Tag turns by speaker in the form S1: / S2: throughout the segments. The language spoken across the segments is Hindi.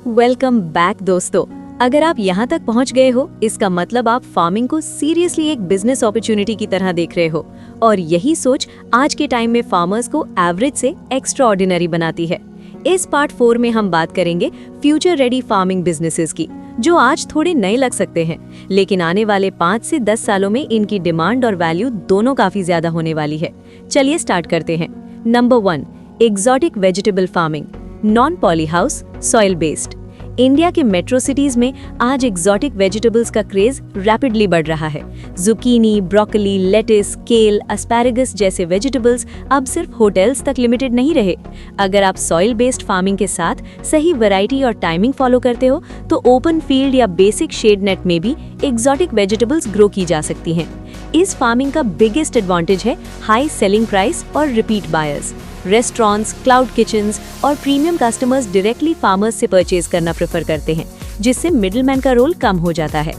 S1: वेलकम बैक दोस्तों। अगर आप यहाँ तक पहुँच गए हो, इसका मतलब आप फार्मिंग को सीरियसली एक बिजनेस अपॉर्चुनिटी की तरह देख रहे हो। और यही सोच आज के टाइम में फार्मर्स को एवरेज से एक्स्ट्रा ऑर्डिनरी बनाती है। इस पार्ट 4 में हम बात करेंगे फ्यूचर रेडी फार्मिंग बिजनेसेस की, जो आज थोड़े नए लग सकते हैं, लेकिन आने वाले 5 से 10 सालों में इनकी डिमांड और वैल्यू दोनों काफी ज्यादा होने वाली है। चलिए स्टार्ट करते हैं। Number 1, exotic vegetable farming, non poly house, soil based. India के मेट्रो सिटीज में आज एक्सोटिक वेजिटेबल्स का क्रेज रैपिडली बढ़ रहा है। जुकीनी, ब्रोकली, लेटिस, केल, एस्पैरागस जैसे वेजिटेबल्स अब सिर्फ होटल्स तक लिमिटेड नहीं रहे। अगर आप सॉइल बेस्ड फार्मिंग के साथ सही वैरायटी और टाइमिंग फॉलो करते हो, तो ओपन फील्ड या बेसिक शेड नेट में भी एक्सोटिक वेजिटेबल्स ग्रो की जा सकती हैं। इस फार्मिंग का बिगेस्ट एडवांटेज है हाई सेलिंग प्राइस और repeat buyers. Restaurants, cloud kitchens और प्रीमियम कस्टमर्स डायरेक्टली फार्मर्स से परचेज करना प्रेफर करते हैं, जिससे मिडलमैन का रोल कम हो जाता है।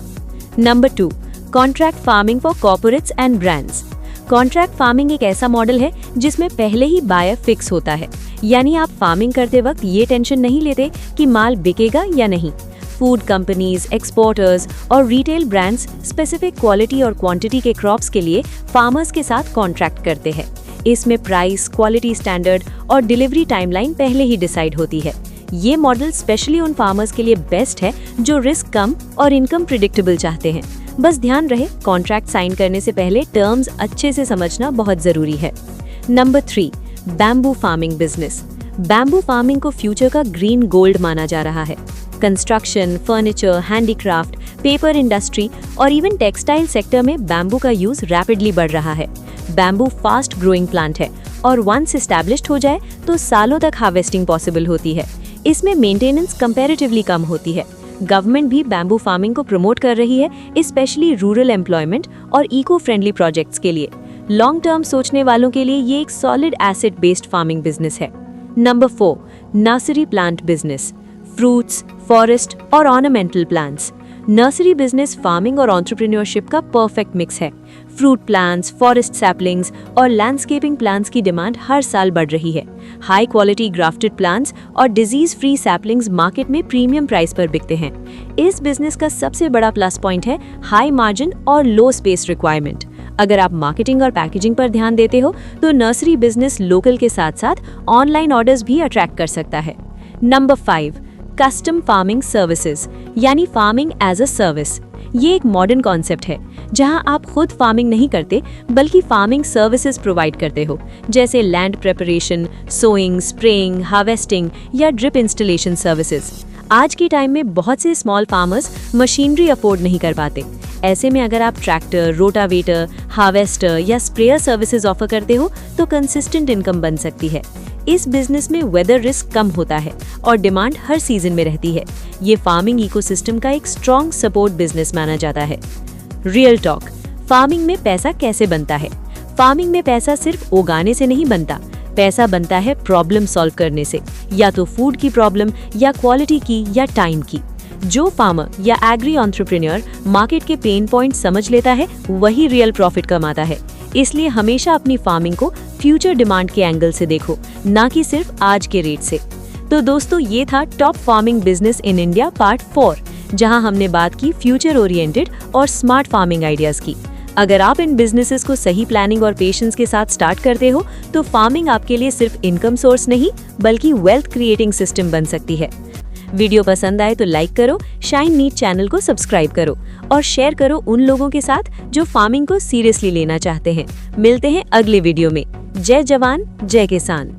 S1: Number 2, contract farming for corporates and brands. Contract farming एक ऐसा मॉडल है जिसमें पहले ही बायर फिक्स होता है, यानी आप फार्मिंग करते वक्त ये टेंशन नहीं लेते कि माल बिकेगा या नहीं। फूड कंपनीज, एक्सपोर्टर्स और रिटेल ब्रांड्स स्पेसिफिक क्वालिटी और क्वांटिटी के क्रॉप्स के लिए फार्मर्स के साथ कॉन्ट्रैक्ट करते हैं। इसमें प्राइस, क्वालिटी स्टैंडर्ड और डिलीवरी टाइमलाइन पहले ही डिसाइड होती है। ये मॉडल स्पेशली उन फार्मर्स के लिए बेस्ट है जो रिस्क कम और इनकम प्रिडिक्टेबल चाहते हैं। बस ध्यान रहे, कॉन्ट्रैक्ट साइन करने से पहले टर्म्स अच्छे से समझना बहुत जरूरी है। Number 3, bamboo farming business. Bamboo farming को फ्यूचर का ग्रीन गोल्ड माना जा रहा है। Construction, furniture, handicraft, paper industry और इवन टेक्सटाइल सेक्टर में बैम्बू का यूज रैपिडली बढ़ रहा है। बैम्बू फास्ट ग्रोइंग प्लांट है और वंस एस्टैब्लिश्ड हो जाए तो सालों तक हार्वेस्टिंग पॉसिबल होती है। इसमें मेंटेनेंस कंपैरेटिवली कम होती है। गवर्नमेंट भी बैम्बू फार्मिंग को प्रमोट कर रही है, स्पेशली रूरल एम्प्लॉयमेंट और इको फ्रेंडली प्रोजेक्ट्स के लिए। लॉन्ग टर्म सोचने वालों के लिए ये एक solid asset based farming business है। Number 4, nursery plant business, fruits, forest और ornamental plants. Nursery business farming और एंटरप्रेन्योरशिप का परफेक्ट मिक्स है। फ्रूट प्लांट्स, फॉरेस्ट सैपलिंग्स और लैंडस्केपिंग प्लांट्स की डिमांड हर साल बढ़ रही है। हाई क्वालिटी ग्राफ्टेड प्लांट्स और डिजीज फ्री सैपलिंग्स मार्केट में प्रीमियम प्राइस पर बिकते हैं। इस बिजनेस का सबसे बड़ा प्लस पॉइंट है हाई मार्जिन और लो स्पेस रिक्वायरमेंट। अगर आप मार्केटिंग और पैकेजिंग पर ध्यान देते हो, तो नर्सरी बिजनेस लोकल के साथ साथ ऑनलाइन ऑर्डर्स भी अट्रैक्ट कर सकता है। नंबर 5, कस्टम फार्मिंग सर्विसेज, यानी फार्मिंग एज अ सर्विस। ये एक मॉडर्न कॉन्सेप्ट है जहां आप खुद फार्मिंग नहीं करते, बल्कि फार्मिंग सर्विसेज प्रोवाइड करते हो, जैसे land preparation, sowing, spraying, harvesting या ड्रिप इंस्टॉलेशन सर्विसेज। आज के टाइम में बहुत से स्मॉल फार्मर्स मशीनरी अफोर्ड नहीं कर पाते। ऐसे में अगर आप ट्रैक्टर, रोटावेटर, हार्वेस्टर या स्प्रेयर सर्विसेज ऑफर करते हो, तो कंसिस्टेंट इनकम बन सकती है। इस बिजनेस में वेदर रिस्क कम होता है और डिमांड हर सीजन में रहती है। ये फार्मिंग इकोसिस्टम का एक स्ट्रॉन्ग सपोर्ट बिजनेस माना जाता है। रियल टॉक, फार्मिंग में पैसा कैसे बनता है? फार्मिंग में पैसा सिर्फ उगाने से नहीं बनता। पैसा बनता है प्रॉब्लम सॉल्व करने से, या तो फूड की प्रॉब्लम, या क्वालिटी की, या टाइम की। जो फार्मर या एग्री एंटरप्रेन्योर मार्केट के पेन पॉइंट समझ लेता है, वही रियल प्रॉफिट कमाता है। इसलिए हमेशा अपनी फार्मिंग को फ्यूचर डिमांड के एंगल से देखो, ना कि सिर्फ आज के रेट से। तो दोस्तों, ये था top farming business in India part 4, जहां हमने बात की फ्यूचर ओरिएंटेड और स्मार्ट फार्मिंग आइडियाज की। अगर आप इन बिजनेसेस को सही प्लानिंग और पेशेंस के साथ स्टार्ट करते हो, तो फार्मिंग आपके लिए सिर्फ इनकम सोर्स नहीं, बल्कि वेल्थ क्रिएटिंग सिस्टम बन सकती है। वीडियो पसंद आए तो लाइक करो, शाइन नीट चैनल को सब्सक्राइब करो और शेयर करो उन लोगों के साथ जो फार्मिंग को सीरियसली लेना चाहते हैं। मिलते हैं अगले वीडियो में। जय जवान, जय किसान।